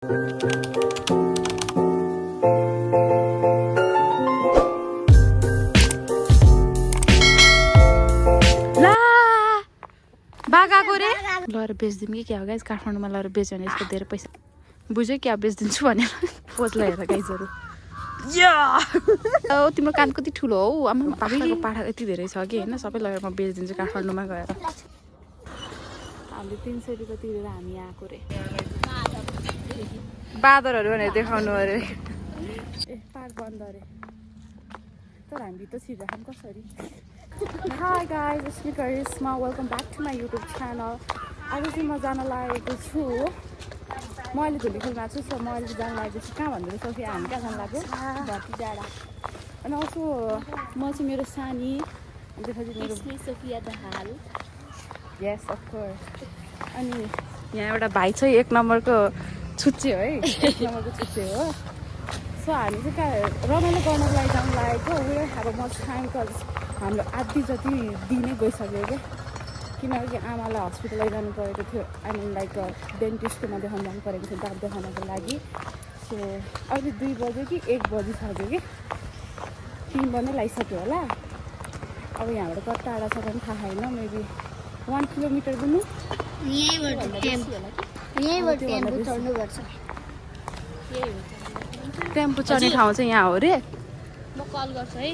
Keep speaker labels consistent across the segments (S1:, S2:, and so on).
S1: बागाको रे लएर बेच्दिउँ कि क्या हो गाइस काठमाडौँमा लएर बेच्यो भने यसको धेरै पैसा बुझ्यो क्या बेच्दिन्छु भनेर पोजलाई हेर गाइजहरू तिम्रो कान कति ठुलो हौ आमा बाख्राको पाठा यति धेरै छ कि होइन सबै लगेर म बेचिदिन्छु काठमाडौँमा गएर हामीले 300 रुपियाँ तिरेर हामी आएको रे बाँदरहरू भनेर देखाउनु अरे ए पार्क बन्द अरे तर हामी भित्र छिर्दाखेरि कसरी Hi guys, it's me Karisma. Welcome back to my YouTube channel. आज चाहिँ म जान लागेको छु म अहिले धुलीखेलमा छु सो म अहिले जान लागेको छु कहाँ भन्दै सोफिया हामी कहाँ जान लाग्यो भर्ती डाँडा अनि also म चाहिँ मेरो सानी अनि त्यसपछि मेरो सोफिया द हाल यस अफ कोर्स अनि यहाँ एउटा भाइ चाहिँ 1 नम्बरको छुच्चे हो है 1 नम्बरको छुच्चे हो सो हामी चाहिँ कहाँ रमाइलो गर्नको लागि जान लागेको we have a much time cause हाम्रो आधी जति दिनै गइसक्यो क्या किनकि आमालाई हस्पिटल लैजानु परेको थियो आई मिन लाइक डेन्टिस्टकोमा देखाउनु जानु परेको थियो दाँत देखाउनको लागि सो अहिले 2 बज्यो कि 1 बजिसक्यो कि 3 बजी लागिसक्यो होला अब यहाँबाट कति टाढा छ भने थाहा छैन मेबी 1 किलोमिटर पनि टेम्पो चढ्ने ठाउँ चाहिँ यहाँ हो रे
S2: म कल गर्छु है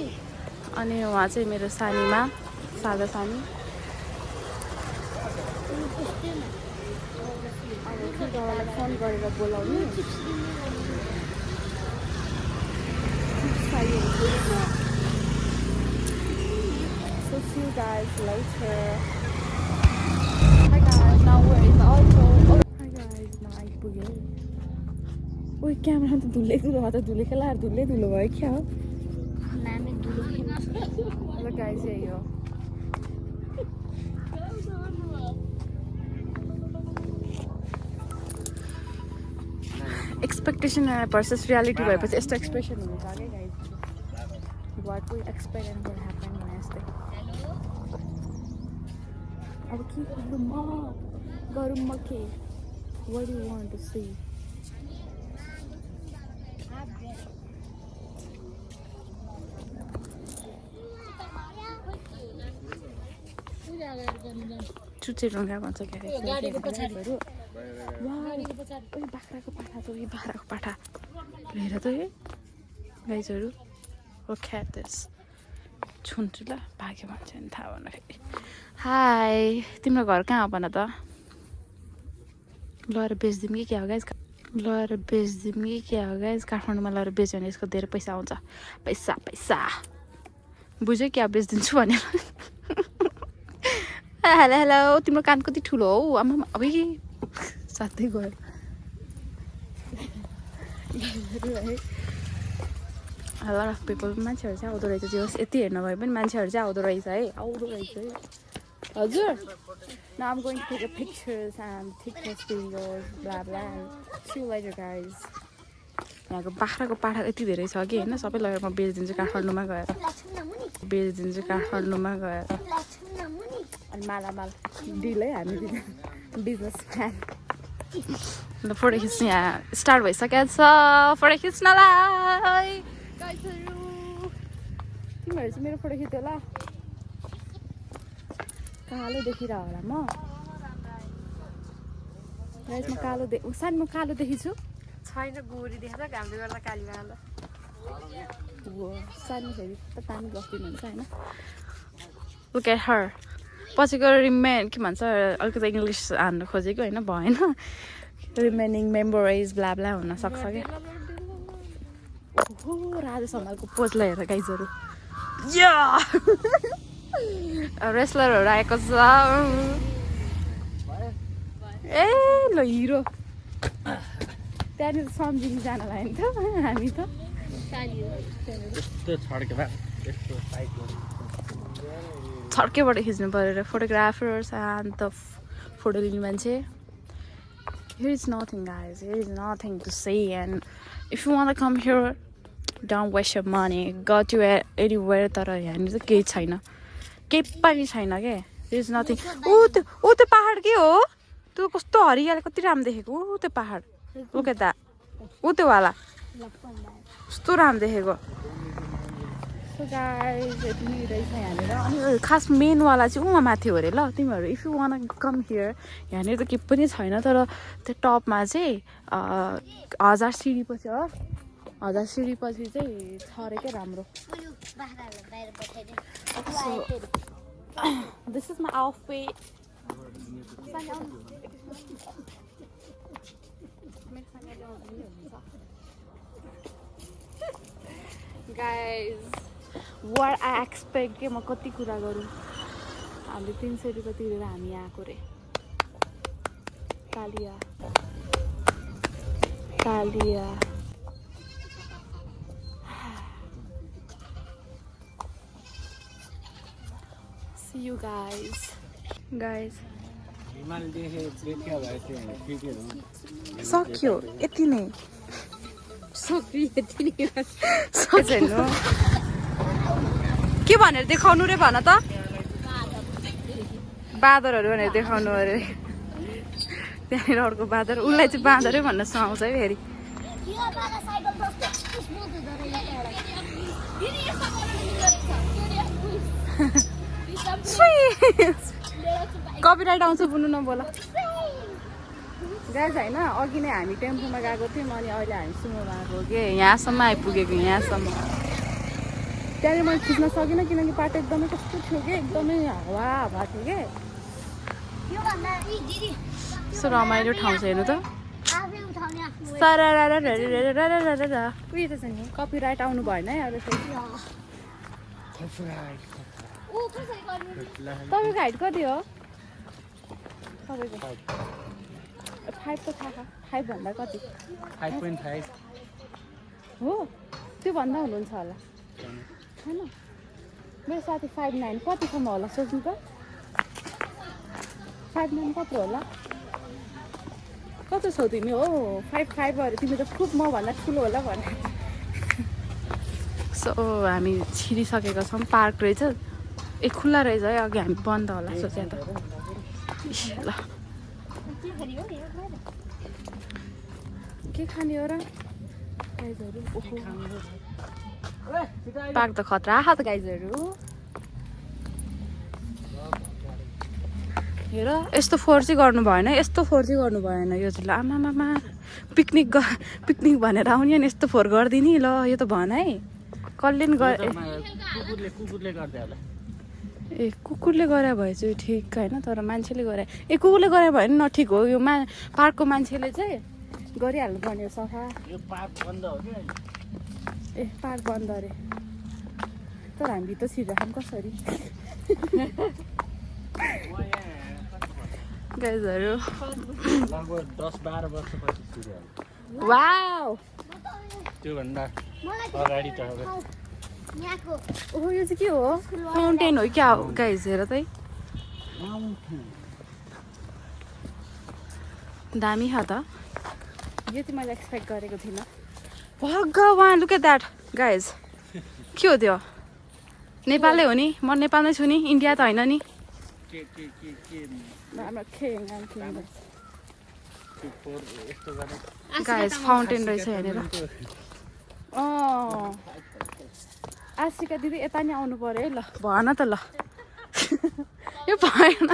S1: अनि उहाँ चाहिँ मेरो सानीमा सादा सानी अब फोन गरेर बोलाउनु So see you guys later. Hi guys, now we're in the auto. Hi guys, now आइपुग्यो ओइ क्यामेरा त धुलै धुलो भयो त धुलै खेला धुलै धुलो भयो क्या हो Hello guys, here you go. Expectation versus reality भएपछि यस्तो एक्सप्रेसन हुन्छ के guys what we expect and what happen यस्तै अब के गरौँ म के what do you want to see चुचे ढुङ्गा भन्छ
S2: गाडीको पछाडि
S1: बाख्राको पाठा छ कि बाख्राको पाठा हेर त है गाइजहरू ख्यातिस छुन्छु ल भाग्यो भन्छ नि थाहा भन्दाखेरि हाई तिम्रो घर कहाँ हो भन त लएर बेच्दिउँ कि क्या हो गाइज लएर बेच्दिउँ कि क्या हो गाइज काठमाडौँमा लएर बेच्यो भने यसको धेरै पैसा आउँछ पैसा पैसा बुझ्यो क्या बेचिदिन्छु भनेर हेलो हेलो तिम्रो कान कति ठुलो हौ आमा अबै साथै गयो lot of people मान्छेहरू चाहिँ आउँदो रहेछ जे होस् यति हेर्न भए पनि मान्छेहरू चाहिँ आउँदो रहेछ है हजुर Now I'm going to take a pictures and TikTok videos blah blah see you later guys यहाँको बाख्राको पाठा यति धेरै छ कि होइन सबै लगेर म बेचिदिन्छु काठमाडौँमा गएर अनि मालामाल डिल है हामी बिजनेस प्लान ल फोटो खिच्नु यहाँ स्टार्ट भइसकेको छ फोटो खिच्नलाई तिमीहरू चाहिँ मेरो फोटो खिच्यो होला कालो देखिरह होला म गाइस म कालो सानो म कालो देखिछु
S2: छैन गोरी देख्छ घामले गर्दा काली भएन
S1: सानो फेरि त पानी बस्दिनु हुन्छ होइन Look at her पछि गएर के भन्छ अलिकति इङ्ग्लिस हान्नु खोजेको होइन भएन रिमेनिङ मेमोरिज ब्ला ब्ला हुन सक्छ क्या ओहो राजा समालको पोजलाई हेर गाइजहरू रेस्लरहरू आएको छ ए ल हिरो त्यहाँनिर सम्झिनु जानलाई नि त हामी त छड्केबाट खिच्नु परेर फोटोग्राफर्स एन्ड द फोटो लिने मान्छे here is nothing guys here is nothing to see and if you want to come here don't waste your money go to anywhere तर यहाँनिर चाहिँ केही छैन केही पनि छैन के there is nothing ओ त्यो पहाड के हो त्यो कस्तो हरियाली कति राम्रो देखेको ओ त्यो पहाड Look at that. ऊ त्यो वाला कस्तो राम्रो देखेको. So guys, यति नै रहेछ यहाँनिर. अनि खास मेनवाला चाहिँ उमा माथि हो अरे ल. तिमीहरू if you one come here यहाँनिर त केही पनि छैन तर त्यो टपमा चाहिँ 1000 सिडी पछि हो. 1000 सिडी पछि चाहिँ छ अरे के राम्रो. This is my outfit. Guys, what I expect के म कति कुरा गरौँ. हामीले 300 रुपियाँ तिरेर हामी आएको रे. तालिया तालिया. See you guys. सक्यो यति नै. के भनेर देखाउनु रे भन त. बाँदरहरू भनेर देखाउनु अरे. त्यहाँनिर अर्को बाँदर. उसलाई चाहिँ बाँदरै भन्न सुहाउँछ है फेरि. कपिराइट आउँछ बुन्नु नबोला. गाइज होइन अघि नै हामी टेम्पोमा गएको थियौँ अनि अहिले हामी सुमोमा आएको के यहाँसम्म आइपुगेको. यहाँसम्म त्यहाँनिर मैले खिच्न सकिनँ किनकि बाटो एकदमै कस्तो थियो कि एकदमै हावा थियो कि. कस्तो रमाइलो ठाउँ छ हेर्नु त. कपिराइट आउनु भएन है अहिले फेरि. तपाईँको हाइट कति हो. तपाईँको 5 त थाहा. 5 भन्दा कति.
S3: 5.5
S1: हो त्यो भन्दा हुनुहुन्छ होला होइन. मेरो साथी 5'9". कतिसम्म होला सोच्नु त. 5'9" कत्रो होला. कत्रो छौ तिमी. हो 5'5" अरे तिमी त खुब म भन्दा ठुलो होला भने. सो हामी छिरिसकेको छौँ. पार्क रहेछ. ए खुल्ला रहेछ है. अघि हामी बन्द होला सोचे त. ल के खाने हो र गाइजहरू. पार्क त खतरा छ त गाइजहरू. हेर यस्तो फोहोर चाहिँ गर्नु भएन. यस्तो फोहोर चाहिँ गर्नु भएन. यो चाहिँ ल आमामामा पिकनिक भनेर आउने अनि यस्तो फोहोर गरिदिने. ल यो त भन है. कसले नि ए कुकुरले गरे भए चाहिँ ठिक होइन तर मान्छेले गरे. ए कुकुरले गरे भयो नि नठिक हो. यो पार्कको मान्छेले चाहिँ गरिहाल्नु पर्ने सफा. ए पार्क बन्द अरे तर हामी भित्र छिर्दाखेरि कसरी. गाइजहरू वाउ
S3: त्योभन्दा अगाडि त
S1: ओहो यो चाहिँ के हो. फाउन्टेन हो क्या हो गाइज. हेर त दामी छ त. यो चाहिँ मैले एक्सपेक्ट गरेको थिइनँ. भगवान लुक एट द्याट गाइज. के हो त्यो. नेपालै हो नि. म नेपालमै छु नि. इन्डिया त होइन नि. गाइज फाउन्टेन रहेछ यहाँनिर. आशिका दिदी यता नि आउनु पर्यो है. ल भन त ल. यो भएन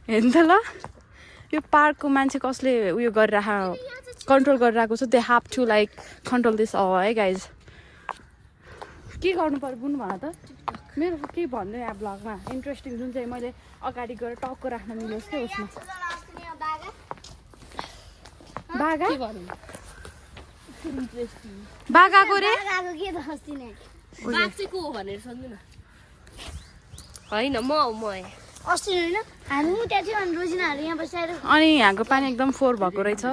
S1: हेर्नु त ल. यो पार्कको मान्छे कसले उयो गरिरहेको कन्ट्रोल गरिरहेको छ. They have to like control this all है गाइज. के गर्नु पर्यो बुझ्नु भन त. मेरो के भन्दै यहाँ ब्लगमा इन्ट्रेस्टिङ जुन चाहिँ मैले अगाडि गएर टक्क राख्न मिलोस् क्या उसमा. बागा बागाको रे
S2: होइन म अस्ति होइन हामी त्यहाँ थियो अनि रोजिनाहरू यहाँ बसेर.
S1: अनि यहाँको पानी एकदम फोहोर भएको रहेछ.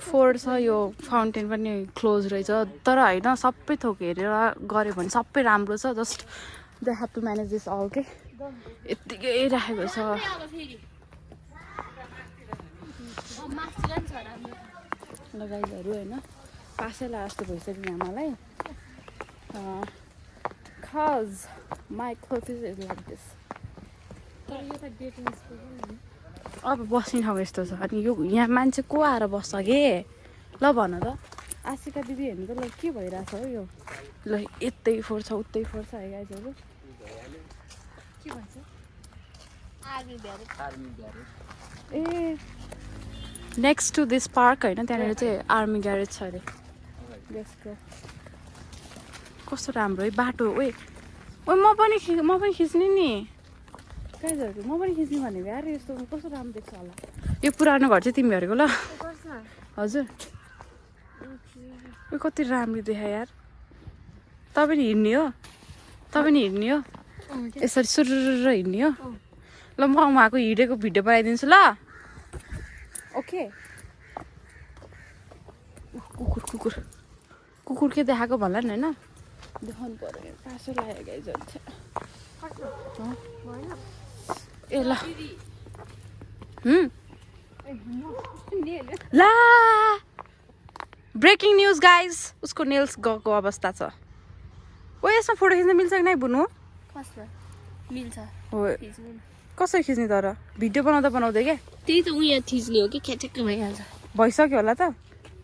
S1: फोहोर छ. यो फाउन्टेन पनि क्लोज रहेछ तर होइन सबै थोक हेरेर गऱ्यो भने सबै राम्रो छ. Just they have to manage this all के. यत्तिकै राखेको छ. लगाइजहरू होइन पासैला जस्तो भइसक्यो यहाँ मलाई. cause my clothes is like this. अब बस्ने ठाउँ यस्तो छ. अनि यो यहाँ मान्छे को आएर बस्छ के. ल भन त आशिका दिदी हेर्नु त ल के भइरहेछ हो यो ल यतै फोर्छ उतै फोर्छ है गाइजहरू के भन्छ A next to this park होइन त्यहाँनिर चाहिँ आर्मी ग्यारेज छ अरे त्यसको कस्तो राम्रो है बाटो ओए ओए म पनि खिच्ने नि गाइजहरू म पनि खिच्ने भनेको यार यस्तो कस्तो राम्रो देख्छ होला यो पुरानो घर चाहिँ तिमीहरूको ल हजुर यो कति राम्रो देखा यार तपाईँ नि हिँड्ने हो यसरी सुरुर हिँड्ने हो ल म उहाँको हिँडेको भिडियो बनाइदिन्छु ल ओके कुकुर के देखाएको भन्ला नि होइन देखाउनु पर्यो पासो लाग्यो गाइजहरू ए ल ला ब्रेकिङ न्युज गाइज उसको नेल्स गएको अवस्था छ ओ यसमा फोटो खिच्न मिल्छ कि नै बुनु
S2: मिल्छ
S1: हो कसरी खिच्ने तर भिडियो बनाउँदै क्या
S2: त्यही त उयो थिच्ने हो कि खेचेक्क भइहाल्छ
S1: भइसक्यो होला त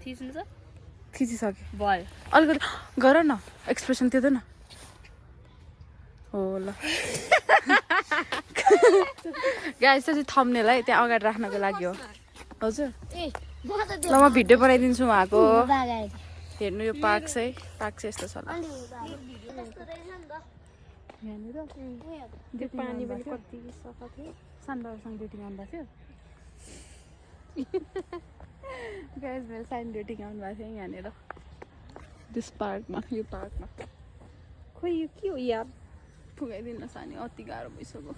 S2: थिच्नु छ
S1: खिचिसक्यो
S2: भयो
S1: अलिकति गर न एक्सप्रेसन त्यो न हो ल गाइस चाहिँ थम्बनेल है त्यहाँ अगाडि राख्नको लागि हो हजुर ल म भिडियो बनाइदिन्छु उहाँको हेर्नु यो पार्क चाहिँ यस्तो छ
S2: पानी पनि कति सफा थियो
S1: सानबाबासँग डेटिङ आउनु भएको थियो गाइस मेरो साइन डेटिङ आउनु भएको थियो यहाँनिर दिस पार्कमा यो पार्कमा
S2: खोइ यो के हो यार
S1: पुगाइदिनु सानी अति गाह्रो भइसक्यो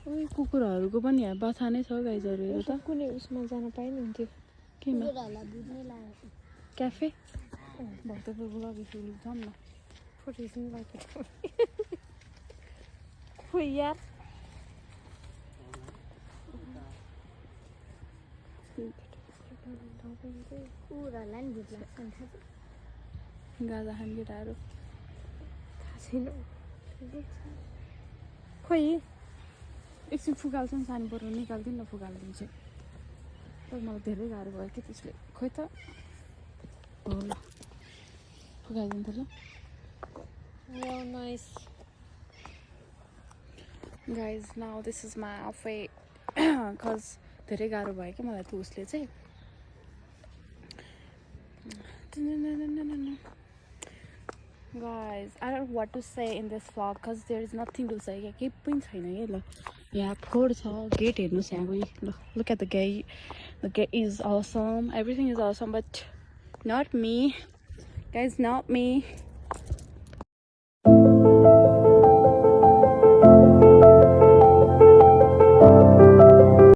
S1: ओइ कुकुरहरूको पनि यहाँ बाछा नै छ गाइजहरू हेर त
S2: कुनै उसमा जान पाइनुहुन्थ्यो
S1: केमा क्याफे भक्तपुरको लगेपछि जाऊँ न
S2: फोटो खिच्नु लाग्यो खोइ यार
S1: गाजा खाने केटाहरू
S2: खोइ
S1: एकछिन फुगाल्छ नि सानो बरु निकालिदिनु न फुगालिदिन्छु तर मलाई धेरै गाह्रो भयो कि त्यसले खोइ त हो ल फुगाइदिनु त ल
S2: nice
S1: guys now this is my आफै कज धेरै गाह्रो भयो कि मलाई त उसले चाहिँ guys I don't know what to say in this vlog because there is nothing to say केही पनि छैन है ल यहाँ फोहोर छ गेट हेर्नुहोस् यहाँको ल look at the gate is awesome everything is awesome but not me guys not me